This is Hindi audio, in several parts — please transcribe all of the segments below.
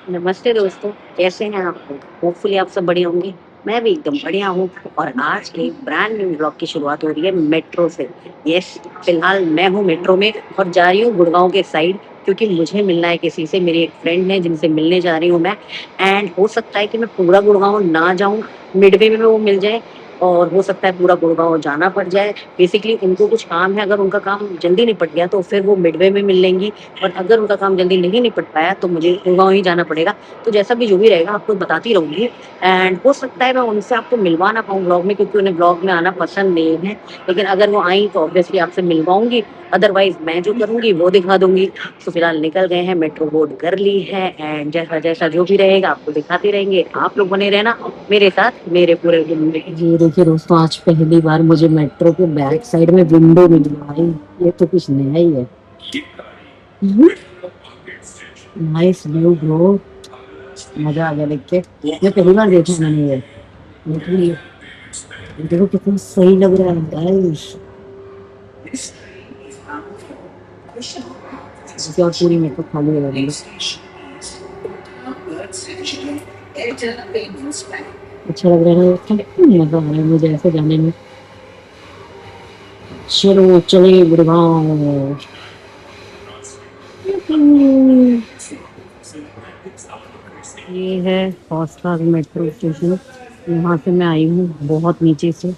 नमस्ते दोस्तों, कैसे हैं आप लोग? होपफुली आप सब बढ़िया होंगे। मैं भी एकदम बढ़िया हूँ और आज एक ब्रांड न्यू ब्लॉग की शुरुआत हो रही है मेट्रो से। यस, फिलहाल मैं हूँ मेट्रो में और जा रही हूँ गुड़गाँव के साइड क्योंकि मुझे मिलना है किसी से। मेरी एक फ्रेंड है जिनसे मिलने जा रही हूँ मैं एंड हो सकता है कि मैं पूरा गुड़गाँव ना जाऊँ, मिडवे में वो मिल जाए और हो सकता है पूरा गुड़गाँव जाना पड़ जाए। बेसिकली उनको कुछ काम है, अगर उनका काम जल्दी निपट गया तो फिर वो मिडवे में मिल लेंगी और अगर उनका काम जल्दी नहीं निपट पाया तो मुझे गुड़गाँव ही जाना पड़ेगा। तो जैसा भी जो भी रहेगा आपको बताती रहूँगी एंड हो सकता है मैं उनसे आपको मिलवा ना पाऊँ व्लॉग में क्योंकि उन्हें व्लॉग में आना पसंद नहीं है। लेकिन अगर वो आईं तो ऑब्वियसली आपसे मिलवाऊँगी, अदरवाइज़ मैं जो करूँगी वो दिखा दूँगी। तो फिलहाल निकल गए हैं, मेट्रो बोर्ड कर ली है एंड जैसा-जैसा जो भी रहेगा आपको दिखाते रहेंगे। आप लोग बने रहना मेरे साथ मेरे पूरे दिन में। ये देखिए दोस्तों, आज पहली बार मुझे मेट्रो के बैक साइड में विंडो मिली भाई, ये तो कुछ नया ही है। नाइस व्यू ब्रो, मजा आ गया देख के। ये पहली बार देखा मैंने ये, लेकिन ये देखो कितना सही लग रहा है गाइस। इसकी और पूरी मेट्रो खाली है लग अच्छा लग रहा है ना, मजा आ रहा है मुझे ऐसे जाने में। चलो चले गुड़गांव। ये है हौसखास मेट्रो स्टेशन। यहाँ से मैं आई हूँ बहुत नीचे से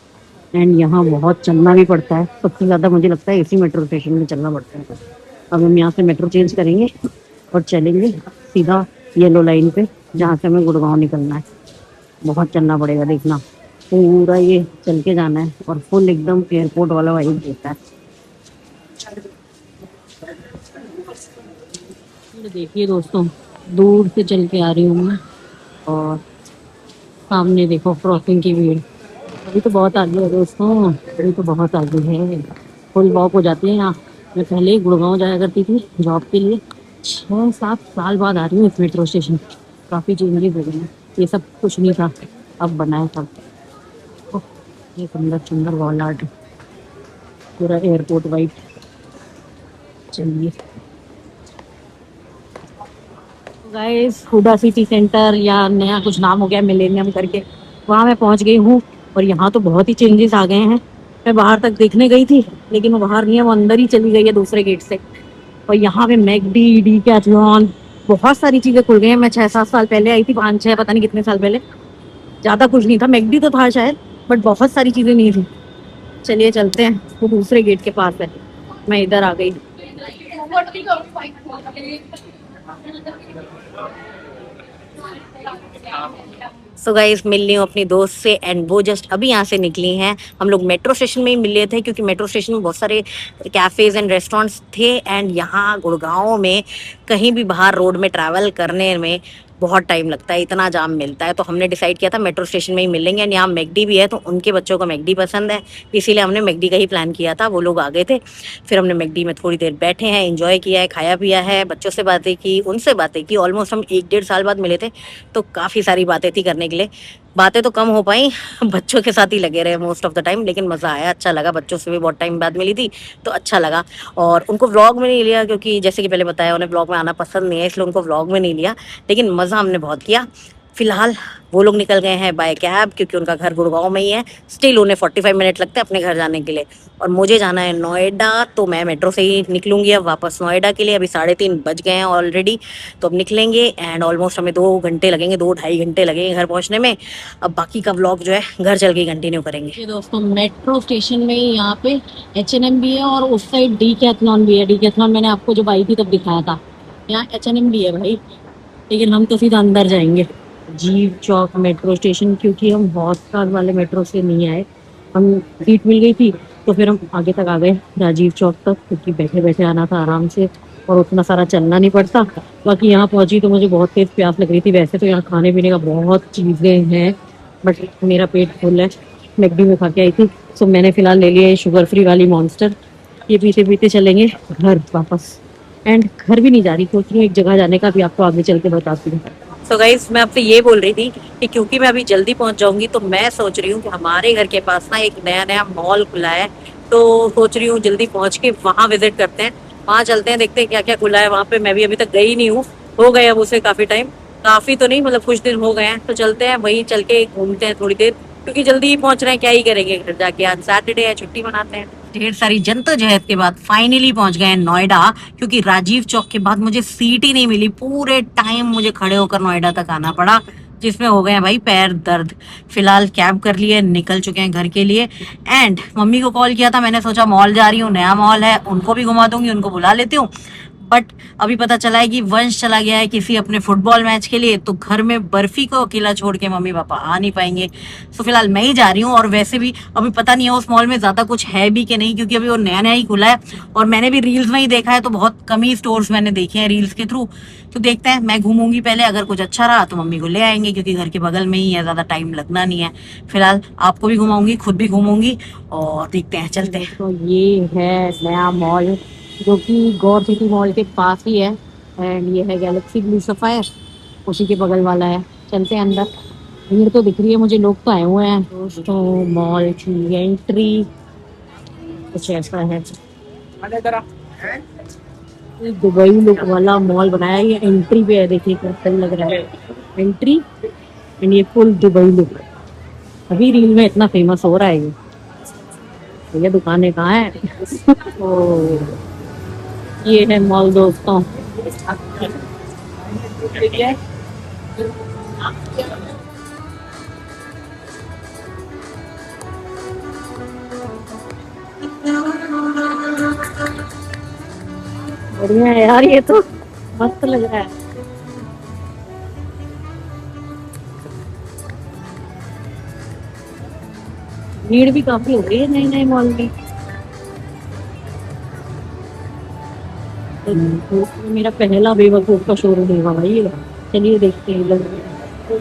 एंड यहाँ बहुत चलना भी पड़ता है। सबसे ज़्यादा मुझे लगता है इसी मेट्रो स्टेशन में चलना पड़ता है। अब हम यहाँ से मेट्रो चेंज करेंगे और चलेंगे सीधा येलो लाइन पे जहाँ से हमें गुड़गांव निकलना है। बहुत चलना पड़ेगा, देखना पूरा ये चल के जाना है और फुल एकदम एयरपोर्ट वाला वाइब देता है। ये देखिए दोस्तों, दूर से चल के आ रही हूँ मैं और सामने देखो क्रॉसिंग की भीड़। अभी तो बहुत आगे है दोस्तों, अभी तो बहुत आगे है। फुल वॉक हो जाती है यहाँ। मैं पहले ही गुड़गांव जाया करती थी जॉब के लिए। 6-7 साल बाद आ रही हूँ इस मेट्रो स्टेशन। काफ़ी चेंजेस हो गए हैं, ये सब कुछ नहीं था, अब बना है सब। ओह, ये सुंदर सुंदर वॉल आर्ट, पूरा एयरपोर्ट वाइब। चलिए गाइस, हुडा सिटी सेंटर या नया कुछ नाम हो गया मिलेनियम करके, वहाँ मैं पहुँच गई हूँ और यहाँ तो बहुत ही चेंजेस आ गए हैं। मैं बाहर तक देखने गई थी लेकिन वो बाहर नहीं है, वो अंदर ही चली गई है दूसरे गेट से। और यहाँ पे मैकडी, डीकैथलॉन, बहुत सारी चीजें खुल गई हैं। मैं 6-7 साल पहले आई थी, 5-6 पता नहीं कितने साल पहले, ज्यादा कुछ नहीं था। मैकडी तो था शायद बट बहुत सारी चीजें नहीं थी। चलिए चलते हैं, वो दूसरे गेट के पास है। मैं इधर आ गई। सो गाइस, मिल रही हूँ अपनी दोस्त से एंड वो जस्ट अभी यहाँ से निकली हैं। हम लोग मेट्रो स्टेशन में ही मिल रहे थे क्योंकि मेट्रो स्टेशन में बहुत सारे कैफ़ेज एंड रेस्टोरेंट्स थे एंड यहाँ गुड़गांव में कहीं भी बाहर रोड में ट्रैवल करने में बहुत टाइम लगता है, इतना जाम मिलता है। तो हमने डिसाइड किया था मेट्रो स्टेशन में ही मिल लेंगे एंड यहाँ मैकडी भी है तो उनके बच्चों को मैकडी पसंद है, इसीलिए हमने मैकडी का ही प्लान किया था। वो लोग आ गए थे, फिर हमने मैकडी में थोड़ी देर बैठे हैं, एंजॉय किया है, खाया पिया है, बच्चों से बातें की, उनसे बातें की। ऑलमोस्ट हम 1-1.5 साल बाद मिले थे तो काफ़ी सारी बातें थी करने के लिए। बातें तो कम हो पाई, बच्चों के साथ ही लगे रहे मोस्ट ऑफ द टाइम, लेकिन मज़ा आया, अच्छा लगा। बच्चों से भी बहुत टाइम बाद मिली थी तो अच्छा लगा। और उनको व्लॉग में नहीं लिया क्योंकि जैसे कि पहले बताया उन्हें व्लॉग में आना पसंद नहीं है, इसलिए उनको व्लॉग में नहीं लिया, लेकिन मज़ा हमने बहुत किया। फिलहाल वो लोग निकल गए हैं बाय कैब क्योंकि उनका घर गुड़गांव में ही है। स्टिल उन्हें 45 मिनट लगते हैं अपने घर जाने के लिए और मुझे जाना है नोएडा, तो मैं मेट्रो से ही निकलूंगी अब वापस नोएडा के लिए। अभी 3:30 बज गए हैं ऑलरेडी, तो अब निकलेंगे एंड ऑलमोस्ट हमें 2 घंटे लगेंगे, 2-2.5 घंटे लगेंगे घर पहुंचने में। अब बाकी का व्लॉग जो है घर चल के कंटिन्यू करेंगे। ये दोस्तों, मेट्रो स्टेशन में ही यहाँ पे H&M भी है और उस साइड डीकैथलॉन भी है। डीकैथलॉन मैंने आपको जब आई थी तब दिखाया था। यहाँ H&M भी है भाई, लेकिन हम तो सीधा अंदर जाएंगे जीव चौक मेट्रो स्टेशन क्योंकि हम हॉटस्टार वाले मेट्रो से नहीं आए। हम सीट मिल गई थी तो फिर हम आगे तक आ गए राजीव चौक तक क्योंकि बैठे बैठे आना था आराम से और उतना सारा चलना नहीं पड़ता। बाकी यहाँ पहुंची तो मुझे बहुत तेज प्यास लग रही थी। वैसे तो यहाँ खाने पीने का बहुत चीज़ें हैं बट मेरा पेट फुल है, मैकडी में खा के आई थी। सो मैंने फिलहाल ले लिया है शुगर फ्री वाली मॉन्स्टर। ये पीते पीते चलेंगे घर वापस एंड घर भी नहीं जा रही, सोच रही हूँ एक जगह जाने का, भी आपको आगे चल के बताती हूँ। सो गाइस, मैं आपसे ये बोल रही थी कि क्योंकि मैं अभी जल्दी पहुंच जाऊंगी तो मैं सोच रही हूँ कि हमारे घर के पास ना एक नया नया मॉल खुला है, तो सोच रही हूँ जल्दी पहुंच के वहां विजिट करते हैं। वहां चलते हैं, देखते हैं क्या क्या खुला है वहां पे। मैं भी अभी तक गई नहीं हूँ, हो गए अब उसे काफी टाइम, काफी तो नहीं, मतलब कुछ दिन हो गए हैं, तो चलते हैं वहीं, चल के घूमते हैं थोड़ी देर, क्योंकि जल्दी ही पहुंच रहे हैं, क्या ही करेंगे घर जाके, आज सैटरडे है, छुट्टी मनाते हैं। ढेर सारी जद्दोजहद के बाद फाइनली पहुंच गए हैं नोएडा, क्योंकि राजीव चौक के बाद मुझे सीट ही नहीं मिली, पूरे टाइम मुझे खड़े होकर नोएडा तक आना पड़ा, जिसमें हो गए हैं भाई पैर दर्द। फिलहाल कैब कर लिए, निकल चुके हैं घर के लिए। एंड मम्मी को कॉल किया था, मैंने सोचा मॉल जा रही हूँ, नया मॉल है, उनको भी घुमा दूंगी, उनको बुला लेती हूँ। बट अभी पता चला है कि वंश चला गया है किसी अपने फुटबॉल मैच के लिए, तो घर में बर्फी को अकेला छोड़ के मम्मी पापा आ नहीं पाएंगे। तो फिलहाल मैं ही जा रही हूँ, और वैसे भी अभी पता नहीं है उस मॉल में ज्यादा कुछ है भी कि नहीं, क्योंकि अभी वो नया नया ही खुला है, और मैंने भी रील्स में ही देखा है, तो बहुत कम ही स्टोर्स मैंने देखे हैं रील्स के थ्रू। तो देखते हैं, मैं घूमूंगी पहले, अगर कुछ अच्छा रहा तो मम्मी को ले आएंगे, क्योंकि घर के बगल में ही है, ज्यादा टाइम लगना नहीं है। फिलहाल आपको भी घुमाऊंगी, खुद भी घूमूंगी, और देखते हैं, चलते हैं। तो ये है नया मॉल, जो कि गौर सिटी मॉल के पास ही है, एंड ये है गैलेक्सी ब्लू सफायर, उसी के बगल वाला है। चलते हैं अंदर, भीड़ तो दिख रही है मुझे, लोग तो आए हुए हैं दोस्तों। मॉल की एंट्री कुछ ऐसा है, ये दुबई लुक वाला मॉल बनाया है, ये एंट्री पे है, देखिए कैसा लग रहा है एंट्री, एंड ये फुल दुबई लुक, अभी रील में इतना फेमस हो रहा है ये दुकानें कहाँ है। तो ये है मॉल दोस्तों। बढ़िया है यार, ये तो मस्त लग रहा है। भीड़ भी काफी हो गई है नए नए मॉल में। तो मेरा पहला बेवकूफ का शोरूम होगा भाई ये। चलिए देखते हैं इधर,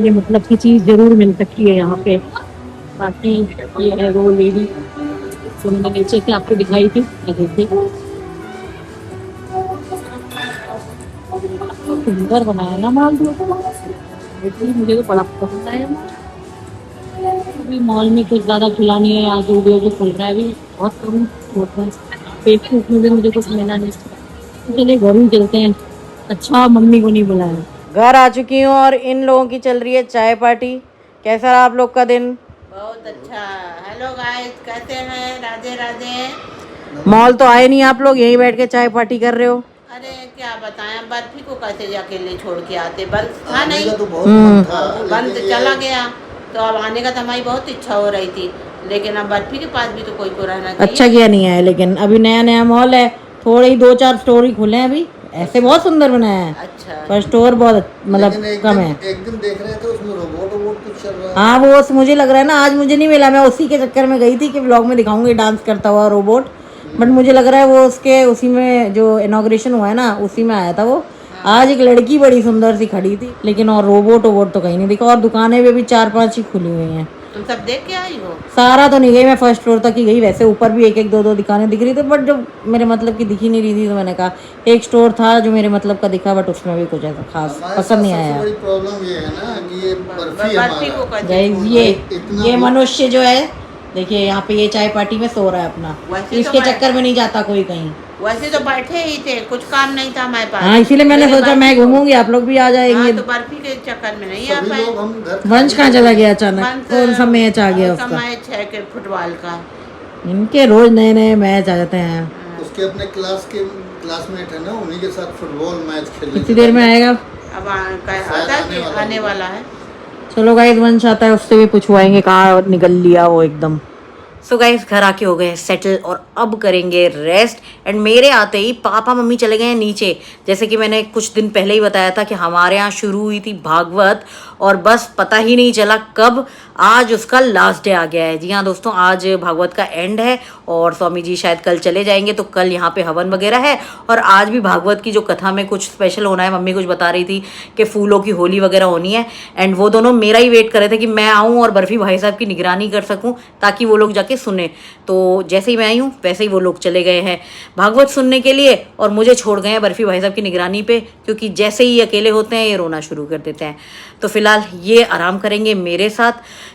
ये मतलब की चीज जरूर मिल सकती है यहाँ पे। बाकी ये है वो लेडी जो मैंने नीचे से आपको दिखाई थी, देखिए सुंदर बनाया ना मॉल, मुझे तो बड़ा पसंद आया। अभी मॉल में कुछ ज्यादा खुला नहीं है, यहाँ जो जो खुल रहा है अभी बहुत कम होता है। फेसबुक में भी मुझे कुछ मिला नहीं, तो चलिए घर ही चलते हैं। अच्छा मम्मी को नहीं बुलाया। घर आ चुकी हूँ, और इन लोगों की चल रही है चाय पार्टी। कैसा रहा आप लोग का दिन? बहुत अच्छा। हेलो गाइस, कैसे हैं? राधे राधे। मॉल तो आए नहीं आप लोग, यहीं बैठ के चाय पार्टी कर रहे हो। अरे क्या बताएं, बर्फी को कैसे अकेले छोड़ के आते, बंद था नहीं, तो बहुत मन था, बंद लेकिन चला गया, तो अब आने का तो हमारी बहुत इच्छा हो रही थी, लेकिन अब बर्फी के पास भी तो कोई को रहना चाहिए। अच्छा किया नहीं आया, लेकिन अभी नया नया मॉल है, थोड़े ही 2-4 स्टोर ही खुले हैं अभी, ऐसे बहुत सुंदर बनाया है, अच्छा, पर स्टोर बहुत मतलब लेकिन कम है। एक दिन देख रहे थे उसमें रोबोट वोबोट कुछ चल रहा है। हाँ वो मुझे लग रहा है ना, आज मुझे नहीं मिला, मैं उसी के चक्कर में गई थी कि व्लॉग में दिखाऊंगी डांस करता हुआ रोबोट, बट मुझे लग रहा है वो उसके उसी में जो इनॉग्रेशन हुआ है ना, उसी में आया था वो। आज एक लड़की बड़ी सुंदर सी खड़ी थी, लेकिन और रोबोट वोबोट तो कहीं नहीं दिखा, और दुकानें भी अभी 4-5 ही खुली हुई हैं। तुम सब देख के आई हो? सारा तो नहीं गई मैं, फर्स्ट फ्लोर तक ही गई, वैसे ऊपर भी 1-1 2-2 दुकानें दिख रही थी, बट जो मेरे मतलब की दिखी नहीं रही थी, तो मैंने कहा एक स्टोर था जो मेरे मतलब का दिखा, बट उसमें भी कुछ ऐसा खास हमारे पसंद नहीं साथ आया। सबसे बड़ी प्रॉब्लम ये है ना कि ये बर्फी बर्फी को हमारा कैसे छोड़ ये इतना ये मनुष्य जो है, देखिए यहाँ पे ये चाय पार्टी में सो रहा है अपना, वैसे तो इसके मैं- चक्कर में नहीं जाता कोई कहीं। वैसे तो बैठे ही थे, कुछ काम नहीं था हमारे पास। हाँ इसीलिए मैंने लेकिन सोचा मैं बर्फी को- घूमूंगी, आप लोग भी आ जाएंगे। हाँ, तो बर्फी के चक्कर में नहीं आ सभी पाए। लोग हम घर वंश कहाँ चला गया अचानक, वंश- कौन सा मैच आ गया उसका उसका? मैच है कि फुटबॉल का। इनके रोज नए नए मैच आ जाते हैं। उसके अपने क्लासमेट है ना, उन्हीं के साथ फुटबॉल मैच खेलने कितनी देर में आएगा? अब आता है कि आने वाला है। चलो गाइस, वंश आता है, उससे भी पूछवाएंगे कहाँ निकल लिया वो एकदम। सो गाइस घर आके हो गए सेटल, और अब करेंगे रेस्ट। एंड मेरे आते ही पापा मम्मी चले गए हैं नीचे। जैसे कि मैंने कुछ दिन पहले ही बताया था कि हमारे यहाँ शुरू हुई थी भागवत, और बस पता ही नहीं चला कब आज उसका लास्ट डे आ गया है। जी हाँ दोस्तों, आज भागवत का एंड है, और स्वामी जी शायद कल चले जाएंगे, तो कल यहाँ पे हवन वगैरह है, और आज भी भागवत की जो कथा में कुछ स्पेशल होना है। मम्मी कुछ बता रही थी कि फूलों की होली वगैरह होनी है, एंड वो दोनों मेरा ही वेट कर रहे थे कि मैं आऊँ और बर्फी भाई साहब की निगरानी कर सकूँ, ताकि वो लोग जाके सुने। तो जैसे ही मैं आई हूँ वैसे ही वो लोग चले गए हैं भागवत सुनने के लिए, और मुझे छोड़ गए हैं बर्फी भाई साहब की निगरानी पे, क्योंकि जैसे ही अकेले होते हैं ये रोना शुरू कर देते हैं। तो फिलहाल ये आराम करेंगे मेरे साथ,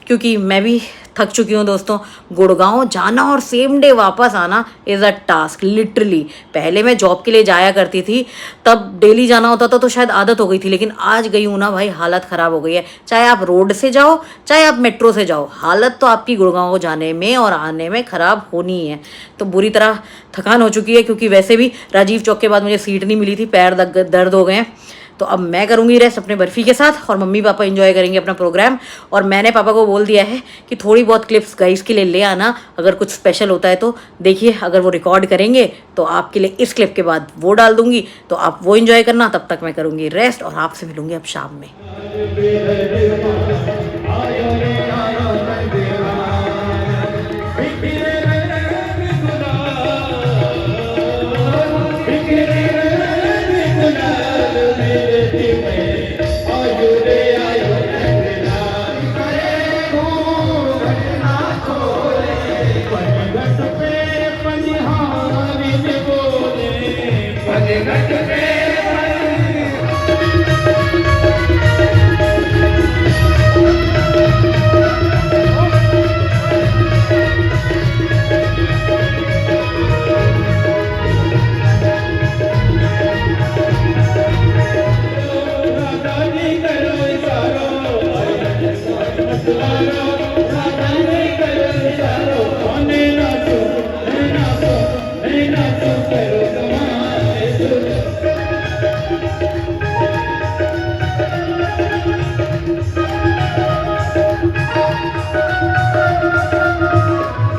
क्योंकि मैं भी थक चुकी हूँ दोस्तों। गुड़गांव जाना और सेम डे वापस आना इज़ अ टास्क लिटरली। पहले मैं जॉब के लिए जाया करती थी, तब डेली जाना होता था तो शायद आदत हो गई थी, लेकिन आज गई हूँ ना भाई, हालत ख़राब हो गई है। चाहे आप रोड से जाओ चाहे आप मेट्रो से जाओ, हालत तो आपकी गुड़गांव जाने में और आने में ख़राब होनी ही है। तो बुरी तरह थकान हो चुकी है, क्योंकि वैसे भी राजीव चौक के बाद मुझे सीट नहीं मिली थी, पैर दर्द हो गए हैं। तो अब मैं करूँगी रेस्ट अपने बर्फ़ी के साथ और मम्मी पापा एंजॉय करेंगे अपना प्रोग्राम। और मैंने पापा को बोल दिया है कि थोड़ी बहुत क्लिप्स गाइस के लिए ले आना, अगर कुछ स्पेशल होता है तो। देखिए अगर वो रिकॉर्ड करेंगे तो आपके लिए इस क्लिप के बाद वो डाल दूंगी, तो आप वो एंजॉय करना। तब तक मैं करूँगी रेस्ट और आपसे मिलूंगी अब शाम में।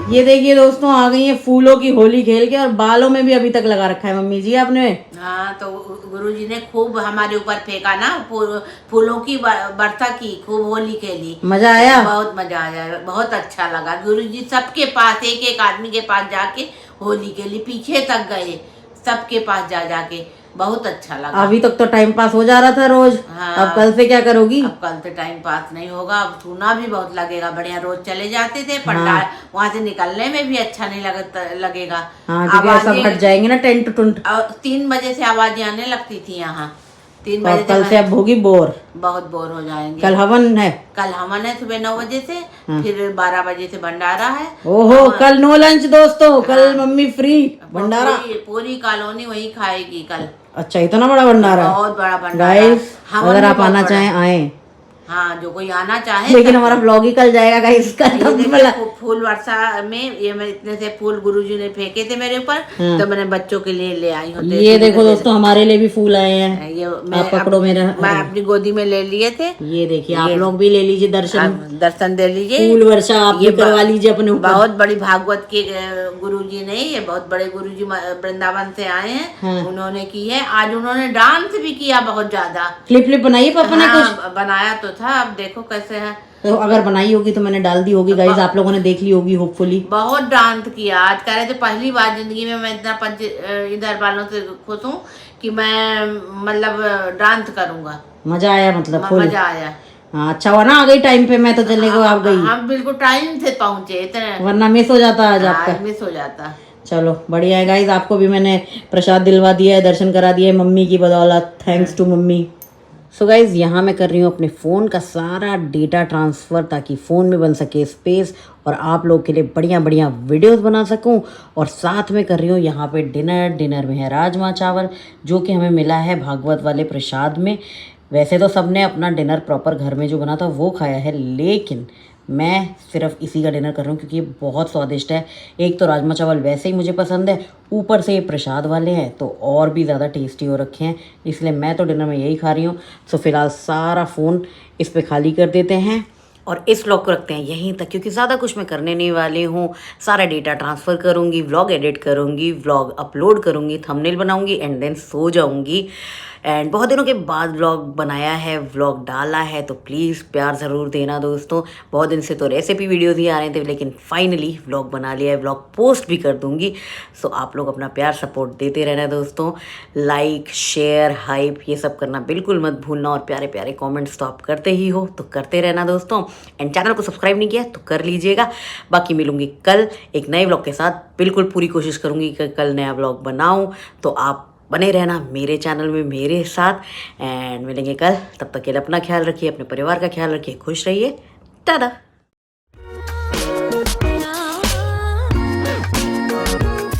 ये देखिए दोस्तों, आ गई है फूलों की होली खेल के, और बालों में भी अभी तक लगा रखा है मम्मी जी आपने। हाँ, तो गुरुजी ने खूब हमारे ऊपर फेंका ना, फूलों की बरसा की, खूब होली खेली। मजा आया? बहुत मजा आया, बहुत अच्छा लगा। गुरुजी सबके पास, एक एक आदमी के पास जाके होली खेली, पीछे तक गए सबके पास जाके, बहुत अच्छा लगा। अभी तक तो टाइम पास हो जा रहा था रोज। हाँ, अब कल से क्या करोगी? अब कल से टाइम पास नहीं होगा, अब सूना भी बहुत लगेगा। बढ़िया रोज चले जाते थे पंडाल, वहाँ से निकलने में भी अच्छा नहीं लगेगा। हाँ, सब हट जाएंगे ना टेंट टुंट। 3 बजे से आवाजें आने लगती थी यहाँ। 3 बजे कल से अब होगी बोर, बहुत बोर हो जाएंगे। कल हवन है। कल हवन है सुबह 9 बजे से, फिर 12 बजे से भंडारा है। ओहो, कल नो लंच दोस्तों, कल मम्मी फ्री भंडारा। पूरी कॉलोनी वही खाएगी कल। अच्छा, इतना बड़ा भंडारा? बहुत बड़ा भंडारा। गाइस अगर आप आना चाहें आए। हाँ, जो कोई आना चाहे। लेकिन हमारा व्लॉग ही कल जाएगा गाइस। फूल वर्षा में ये मैं इतने से फूल गुरुजी ने फेंके थे मेरे ऊपर, तो मैंने बच्चों के लिए ले आई हूँ। ये देखो दोस्तों, हमारे लिए भी फूल आए हैं। ये आप पकड़ो मेरा, मैं अपनी गोदी में ले लिए थे। ये देखिए, आप लोग भी ले लीजिए, दर्शन दे लीजिए, फूल वर्षा आप भी करवा लीजिए अपने ऊपर। बहुत बड़ी भागवत के गुरुजी ने, ये बहुत बड़े गुरुजी वृंदावन से आए हैं, उन्होंने की है। आज उन्होंने डांस भी किया बहुत ज्यादा। क्लिप बनाई पापा ने? कुछ बनाया तो था, अब देखो कैसे है। तो अगर बनाई होगी तो मैंने डाल दी होगी गाइस, आप लोगों ने देख ली होगी होपफुली। बहुत डांस किया। आज कह रहे थे पहली बार जिंदगी में मैं इतना इधर वालों से खुश हूँ कि मैं मतलब डांस करूंगा। मजा आया? मतलब मजा आया। हाँ, अच्छा हुआ ना आ गई टाइम पे, मैं तो चले गए आप गई। हम बिल्कुल टाइम से पहुंचे, इतने वरना मिस हो जाता आज आपका। मिस हो जाता। चलो बढ़िया है गाइस, आपको भी मैंने प्रसाद दिलवा दिया है, दर्शन करा दिए मम्मी की बदौलत। Thanks to mummy. So guys, यहाँ मैं कर रही हूँ अपने फ़ोन का सारा डेटा ट्रांसफ़र, ताकि फ़ोन में बन सके स्पेस और आप लोग के लिए बढ़िया बढ़िया वीडियोस बना सकूँ। और साथ में कर रही हूँ यहाँ पे डिनर में है राजमा चावल, जो कि हमें मिला है भागवत वाले प्रसाद में। वैसे तो सबने अपना डिनर प्रॉपर घर में जो बना था वो खाया है, लेकिन मैं सिर्फ इसी का डिनर कर रहा हूँ क्योंकि ये बहुत स्वादिष्ट है। एक तो राजमा चावल वैसे ही मुझे पसंद है, ऊपर से ये प्रसाद वाले हैं तो और भी ज़्यादा टेस्टी हो रखे हैं, इसलिए मैं तो डिनर में यही खा रही हूँ। सो फिलहाल सारा फ़ोन इस पे खाली कर देते हैं और इस व्लॉग को रखते हैं यहीं तक, क्योंकि ज़्यादा कुछ मैं करने नहीं वाली हूँ। सारा डेटा ट्रांसफ़र करूँगी, व्लॉग एडिट करूँगी, व्लॉग अपलोड करूँगी, थंबनेल बनाऊँगी एंड देन सो जाऊँगी। एंड बहुत दिनों के बाद व्लॉग बनाया है, व्लॉग डाला है, तो प्लीज़ प्यार ज़रूर देना दोस्तों। बहुत दिन से तो रेसिपी वीडियोज़ ही आ रहे थे, लेकिन फाइनली व्लॉग बना लिया है, व्लॉग पोस्ट भी कर दूँगी। सो आप लोग अपना प्यार सपोर्ट देते रहना दोस्तों। लाइक, शेयर, हाइप ये सब करना बिल्कुल मत भूलना, और प्यारे प्यारे कमेंट्स तो आप करते ही हो, तो करते रहना दोस्तों। एंड चैनल को सब्सक्राइब नहीं किया तो कर लीजिएगा। बाकी मिलूँगी कल एक नए व्लॉग के साथ। बिल्कुल पूरी कोशिश करूँगी कि कल नया व्लॉग बनाऊँ, तो आप बने रहना मेरे चैनल में मेरे साथ। एंड मिलेंगे कल, तब तक के लिए अपना ख्याल रखिए, अपने परिवार का ख्याल रखिए, खुश रहिए। टाटा।